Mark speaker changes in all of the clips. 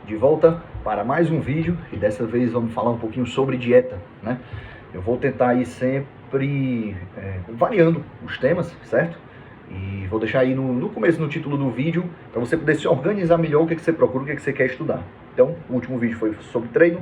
Speaker 1: de volta para mais um vídeo e dessa vez vamos falar um pouquinho sobre dieta, né? Eu vou tentar ir sempre variando os temas, certo? E vou deixar aí no começo, no título do vídeo, para você poder se organizar melhor o que você procura, o que você quer estudar. Então, o último vídeo foi sobre treino.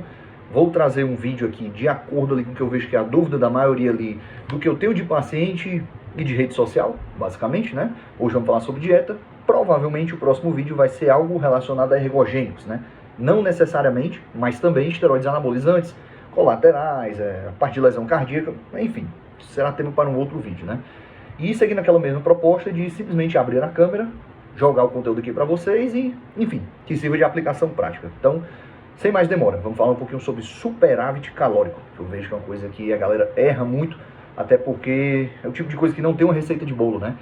Speaker 1: Vou trazer um vídeo aqui de acordo ali com o que eu vejo que é a dúvida da maioria ali do que eu tenho de paciente e de rede social, basicamente, né? Hoje vamos falar sobre dieta. Provavelmente o próximo vídeo vai ser algo relacionado a ergogênicos, né? Não necessariamente, mas também esteroides anabolizantes, colaterais, a parte de lesão cardíaca, enfim, será tema para um outro vídeo, né? E seguindo aquela mesma proposta de simplesmente abrir a câmera, jogar o conteúdo aqui para vocês e, enfim, que sirva de aplicação prática. Então, sem mais demora, vamos falar um pouquinho sobre superávit calórico, que eu vejo que é uma coisa que a galera erra muito, até porque é o tipo de coisa que não tem uma receita de bolo, né?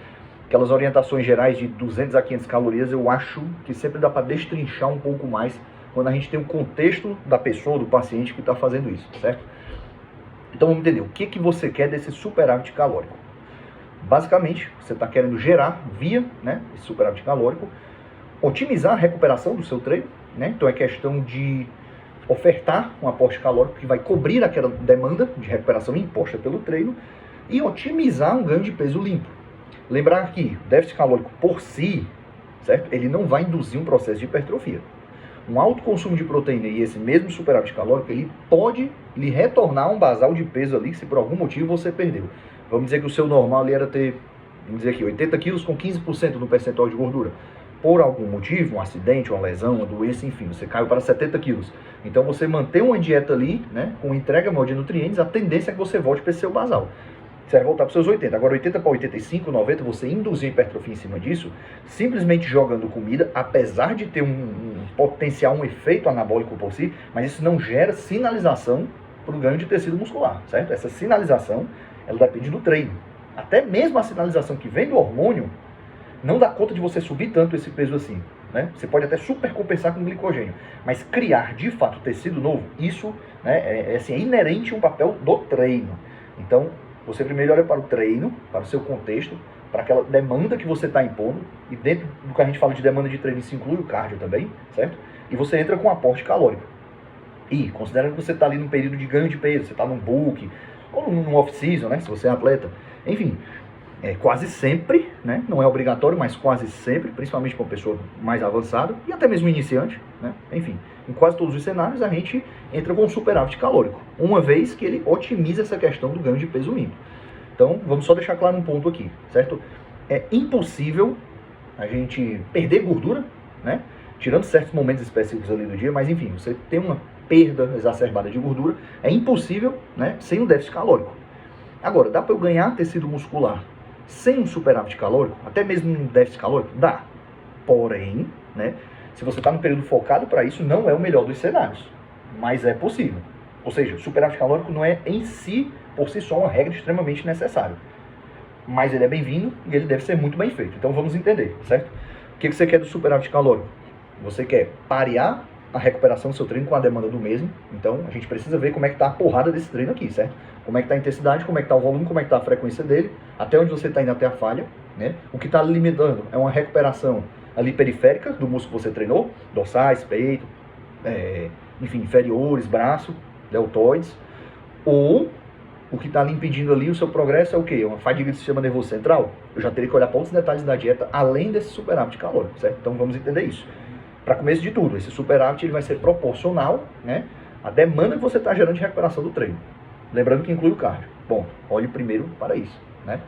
Speaker 1: Aquelas orientações gerais de 200 a 500 calorias, eu acho que sempre dá para destrinchar um pouco mais quando a gente tem o contexto da pessoa, do paciente que está fazendo isso, certo? Então vamos entender, o que você quer desse superávit calórico? Basicamente, você está querendo gerar via, né, esse superávit calórico, otimizar a recuperação do seu treino, né? Então é questão de ofertar um aporte calórico que vai cobrir aquela demanda de recuperação imposta pelo treino e otimizar um ganho de peso limpo. Lembrar que o déficit calórico por si, certo? Ele não vai induzir um processo de hipertrofia. Um alto consumo de proteína e esse mesmo superávit calórico, ele pode lhe retornar um basal de peso ali, se por algum motivo você perdeu. Vamos dizer que o seu normal ali era ter, vamos dizer aqui, 80 quilos com 15% no percentual de gordura. Por algum motivo, um acidente, uma lesão, uma doença, enfim, você caiu para 70 quilos. Então você mantém uma dieta ali, né, com entrega maior de nutrientes, a tendência é que você volte para esse seu basal. Você vai voltar para os seus 80. Agora 80 para 85, 90, você induzir hipertrofia em cima disso, simplesmente jogando comida, apesar de ter um potencial, um efeito anabólico por si, mas isso não gera sinalização para o ganho de tecido muscular, certo? Essa sinalização, ela depende do treino. Até mesmo a sinalização que vem do hormônio, não dá conta de você subir tanto esse peso assim, né? Você pode até supercompensar com glicogênio, mas criar de fato tecido novo, isso, né, é inerente a um papel do treino. Então, você primeiro olha para o treino, para o seu contexto, para aquela demanda que você está impondo, e dentro do que a gente fala de demanda de treino, isso inclui o cardio também, certo? E você entra com um aporte calórico. E, considerando que você está ali num período de ganho de peso, você está num bulk, ou num off-season, né, se você é atleta, enfim, quase sempre, né, não é obrigatório, mas quase sempre, principalmente para uma pessoa mais avançada, e até mesmo iniciante, né, enfim, em quase todos os cenários a gente entra com um superávit calórico, uma vez que ele otimiza essa questão do ganho de peso limpo. Então, vamos só deixar claro um ponto aqui, certo? É impossível a gente perder gordura, né, tirando certos momentos específicos ali do dia, mas enfim, você tem uma perda exacerbada de gordura, é impossível, né, sem um déficit calórico. Agora, dá para eu ganhar tecido muscular sem um superávit calórico, até mesmo um déficit calórico? Dá. Porém, né, se você está num período focado para isso, não é o melhor dos cenários, mas é possível. Ou seja, o superávit calórico não é em si, por si só, uma regra extremamente necessária. Mas ele é bem-vindo e ele deve ser muito bem feito. Então vamos entender, certo? O que você quer do superávit calórico? Você quer parear a recuperação do seu treino com a demanda do mesmo. Então a gente precisa ver como é que está a porrada desse treino aqui, certo? Como é que está a intensidade, como é que está o volume, como é que está a frequência dele, até onde você está indo até a falha, né? O que está limitando é uma recuperação ali periférica do músculo que você treinou, dorsais, peito, enfim, inferiores, braço, deltoides, ou o que está ali impedindo ali o seu progresso é o quê? Uma fadiga do sistema nervoso central? Eu já teria que olhar para outros detalhes da dieta, além desse superávit calórico, certo? Então vamos entender isso. Para começo de tudo, esse superávit ele vai ser proporcional, né, à demanda que você está gerando de recuperação do treino. Lembrando que inclui o cardio. Bom, olhe primeiro para isso, né?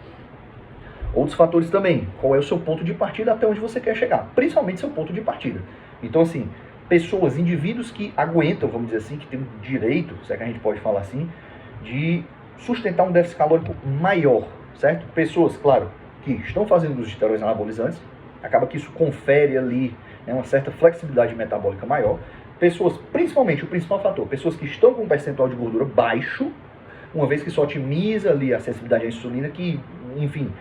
Speaker 1: Outros fatores também. Qual é o seu ponto de partida até onde você quer chegar? Principalmente seu ponto de partida. Então, assim, pessoas, indivíduos que aguentam, vamos dizer assim, que tem o direito, se é que a gente pode falar assim, de sustentar um déficit calórico maior, certo? Pessoas, claro, que estão fazendo os esteroides anabolizantes, acaba que isso confere ali, né, uma certa flexibilidade metabólica maior. Pessoas, principalmente o principal fator, pessoas que estão com um percentual de gordura baixo, uma vez que isso otimiza ali a sensibilidade à insulina, que, enfim,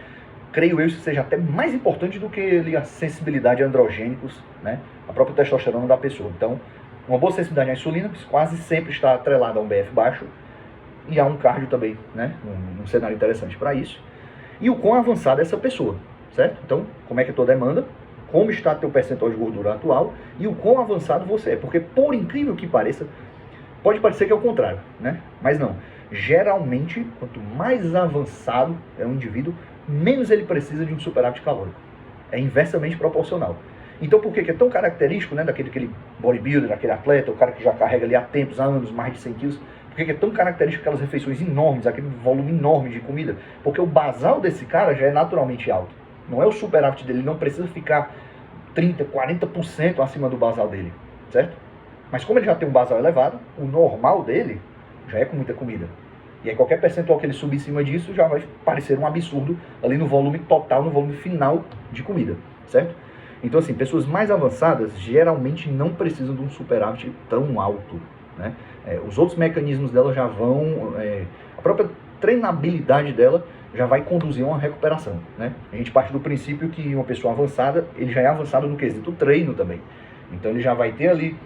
Speaker 1: creio eu que seja até mais importante do que ali a sensibilidade a androgênicos, né, a própria testosterona da pessoa. Então, uma boa sensibilidade à insulina quase sempre está atrelada a um BF baixo e a um cardio também, né, um cenário interessante para isso. E o quão avançada é essa pessoa, certo? Então, como é que é a tua demanda? como está teu percentual de gordura atual e o quão avançado você é. Porque, por incrível que pareça, pode parecer que é o contrário, né? Mas não. Geralmente, quanto mais avançado é um indivíduo, menos ele precisa de um superávit calórico. É inversamente proporcional. Então, por que é tão característico, né, daquele bodybuilder, daquele atleta, o cara que já carrega ali há tempos, há anos, mais de 100 quilos, por que é tão característico aquelas refeições enormes, aquele volume enorme de comida? Porque o basal desse cara já é naturalmente alto. Não é o superávit dele, ele não precisa ficar 30%, 40% acima do basal dele, certo? Mas como ele já tem um basal elevado, o normal dele já é com muita comida. E aí qualquer percentual que ele subir em cima disso já vai parecer um absurdo ali no volume total, no volume final de comida, certo? Então assim, pessoas mais avançadas geralmente não precisam de um superávit tão alto, né? Os outros mecanismos dela já vão, a própria treinabilidade dela já vai conduzir a uma recuperação, né? A gente parte do princípio que uma pessoa avançada, ele já é avançado no quesito treino também. Então ele já vai ter ali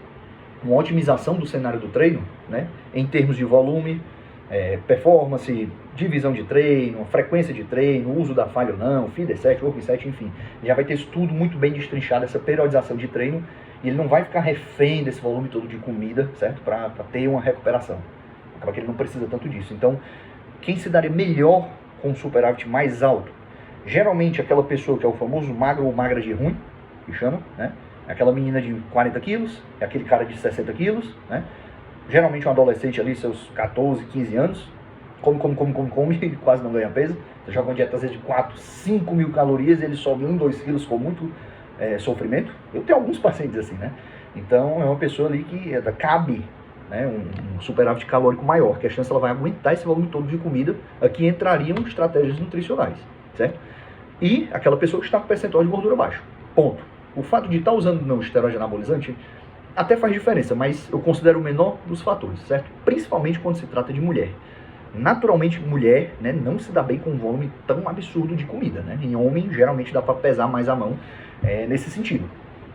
Speaker 1: uma otimização do cenário do treino, né? Em termos de volume, performance, divisão de treino, frequência de treino, uso da falha ou não, feeder set, working set, enfim. Já vai ter isso tudo muito bem destrinchado, essa periodização de treino, e ele não vai ficar refém desse volume todo de comida, certo? Para ter uma recuperação. Acaba que ele não precisa tanto disso. Então, quem se daria melhor com um superávit mais alto? Geralmente aquela pessoa que é o famoso magro ou magra de ruim, que chama, né? Aquela menina de 40 quilos, é aquele cara de 60 quilos, né? Geralmente um adolescente ali, seus 14, 15 anos, come e quase não ganha peso. Você joga uma dieta às vezes de 4, 5 mil calorias e ele sobe 1, 2 quilos com muito sofrimento. Eu tenho alguns pacientes assim, né? Então é uma pessoa ali que cabe, né, um superávit calórico maior, que a chance ela vai aguentar esse volume todo de comida. Aqui entrariam estratégias nutricionais, certo? E aquela pessoa que está com percentual de gordura baixo, ponto. O fato de estar usando não esteroide anabolizante até faz diferença, mas eu considero o menor dos fatores, certo? Principalmente quando se trata de mulher. Naturalmente, mulher, né, não se dá bem com um volume tão absurdo de comida, né? Em homem, geralmente dá para pesar mais a mão nesse sentido.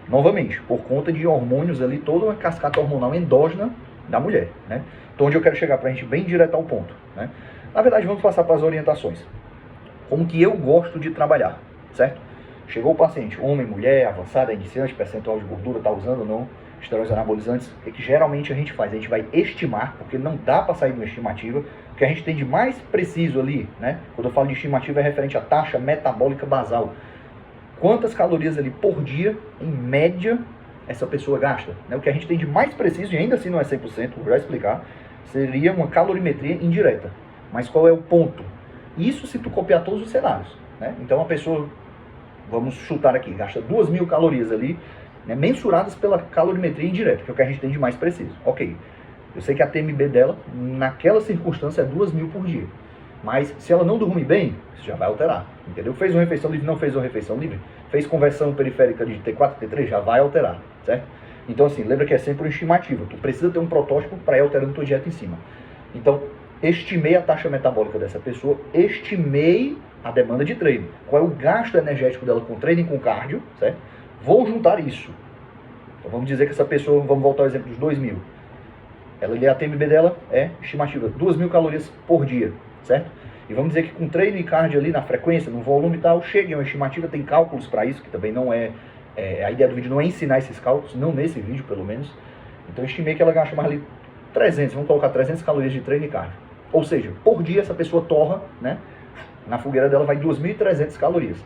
Speaker 1: Novamente, por conta de hormônios ali, toda uma cascata hormonal endógena da mulher, né? Então, onde eu quero chegar para a gente bem direto ao ponto, né? Na verdade, vamos passar para as orientações. Como que eu gosto de trabalhar, certo? Chegou o paciente, homem, mulher, avançada, iniciante, percentual de gordura, tá usando ou não esteroides anabolizantes, é que geralmente a gente faz, a gente vai estimar, porque não dá para sair de uma estimativa, o que a gente tem de mais preciso ali, né? Quando eu falo de estimativa é referente à taxa metabólica basal. Quantas calorias ali por dia, em média, essa pessoa gasta, né? O que a gente tem de mais preciso, e ainda assim não é 100%, vou já explicar, seria uma calorimetria indireta. Mas qual é o ponto? Isso se tu copiar todos os cenários, né? Então a pessoa, vamos chutar aqui, gasta 2.000 calorias ali, né, mensuradas pela calorimetria indireta, que é o que a gente tem de mais preciso. Ok, eu sei que a TMB dela, naquela circunstância, é 2.000 por dia. Mas se ela não dormir bem, isso já vai alterar, entendeu? Fez uma refeição livre, não fez uma refeição livre, fez conversão periférica de T4, T3, já vai alterar, certo? Então assim, lembra que é sempre uma estimativa, tu precisa ter um protótipo para ir alterando tua dieta em cima. Então, estimei a taxa metabólica dessa pessoa, estimei a demanda de treino. Qual é o gasto energético dela com treino e com cardio, certo? Vou juntar isso. Então vamos dizer que essa pessoa, vamos voltar ao exemplo dos 2.000. A TMB dela é estimativa 2.000 calorias por dia, certo? E vamos dizer que com treino e cardio ali na frequência, no volume e tal, chega em uma estimativa, tem cálculos para isso, que também não a ideia do vídeo não é ensinar esses cálculos, não nesse vídeo pelo menos. Então eu estimei que ela gasta mais ali 300, vamos colocar 300 calorias de treino e cardio. Ou seja, por dia essa pessoa torra, né? Na fogueira dela vai 2.300 calorias.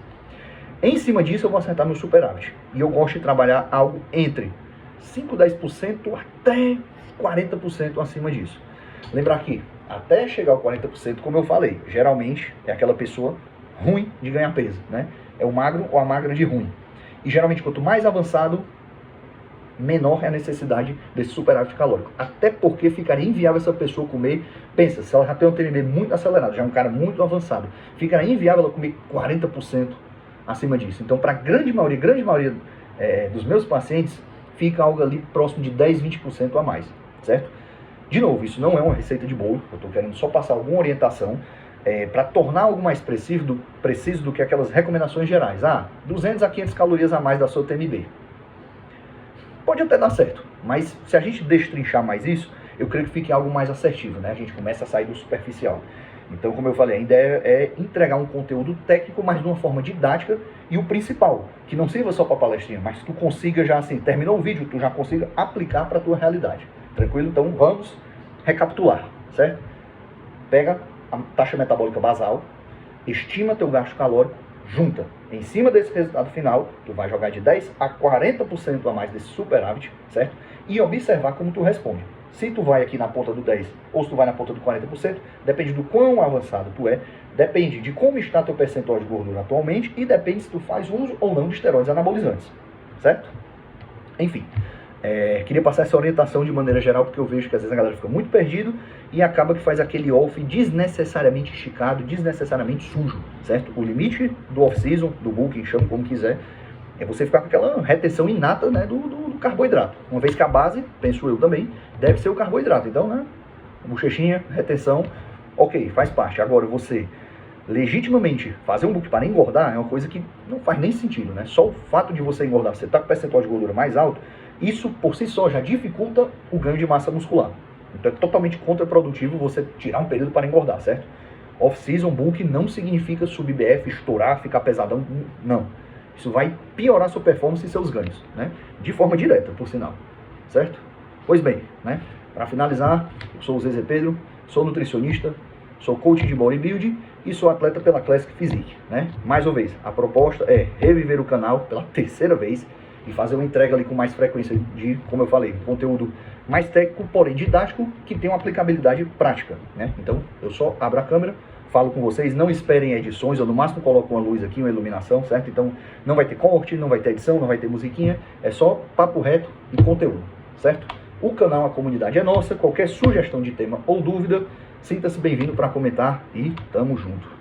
Speaker 1: Em cima disso eu vou acertar meu superávit. E eu gosto de trabalhar algo entre 5, 10% até 40% acima disso. Lembrar que até chegar ao 40%, como eu falei, geralmente é aquela pessoa ruim de ganhar peso, né? É o magro ou a magra de ruim. E geralmente quanto mais avançado, menor é a necessidade desse superávit calórico. Até porque ficaria inviável essa pessoa comer, pensa, se ela já tem um TMB muito acelerado, já é um cara muito avançado, ficaria inviável ela comer 40% acima disso. Então, para a grande maioria dos meus pacientes, fica algo ali próximo de 10, 20% a mais, certo? De novo, isso não é uma receita de bolo, eu estou querendo só passar alguma orientação para tornar algo mais preciso do que aquelas recomendações gerais. 200 a 500 calorias a mais da sua TMB. Pode até dar certo, mas se a gente destrinchar mais isso, eu creio que fique algo mais assertivo, né? A gente começa a sair do superficial. Então, como eu falei, a ideia é entregar um conteúdo técnico, mas de uma forma didática, e o principal, que não sirva só para palestrinha, mas que tu consiga já, assim, terminou o vídeo, tu já consiga aplicar para a tua realidade. Tranquilo? Então, vamos recapitular, certo? Pega a taxa metabólica basal, estima teu gasto calórico, junta. Em cima desse resultado final, tu vai jogar de 10 a 40% a mais desse superávit, certo? E observar como tu responde. Se tu vai aqui na ponta do 10 ou se tu vai na ponta do 40%, depende do quão avançado tu é, depende de como está teu percentual de gordura atualmente e depende se tu faz uso ou não de esteroides anabolizantes, certo? Enfim, queria passar essa orientação de maneira geral, porque eu vejo que às vezes a galera fica muito perdido e acaba que faz aquele off desnecessariamente esticado, desnecessariamente sujo, certo? O limite do off-season, do booking, chama como quiser, é você ficar com aquela retenção inata, né, do carboidrato. Uma vez que a base, penso eu também, deve ser o carboidrato. Então, né, bochechinha, retenção, ok, faz parte. Agora, você legitimamente fazer um book para engordar é uma coisa que não faz nem sentido, né? Só o fato de você engordar, você tá com percentual de gordura mais alto, isso por si só já dificulta o ganho de massa muscular. Então é totalmente contraprodutivo você tirar um período para engordar, certo? Off-season book não significa subir BF, estourar, ficar pesadão, não. Isso vai piorar sua performance e seus ganhos, né? De forma direta, por sinal, certo? Pois bem, né? Para finalizar, eu sou o Zezé Pedro, sou nutricionista, sou coach de bodybuilding e sou atleta pela Classic Physique, né? Mais uma vez, a proposta é reviver o canal pela terceira vez e fazer uma entrega ali com mais frequência de, como eu falei, conteúdo mais técnico, porém didático, que tem uma aplicabilidade prática, né? Então, eu só abro a câmera, falo com vocês, não esperem edições, eu no máximo coloco uma luz aqui, uma iluminação, certo? Então, não vai ter corte, não vai ter edição, não vai ter musiquinha, é só papo reto e conteúdo, certo? O canal, a comunidade é nossa, qualquer sugestão de tema ou dúvida, sinta-se bem-vindo para comentar e tamo junto.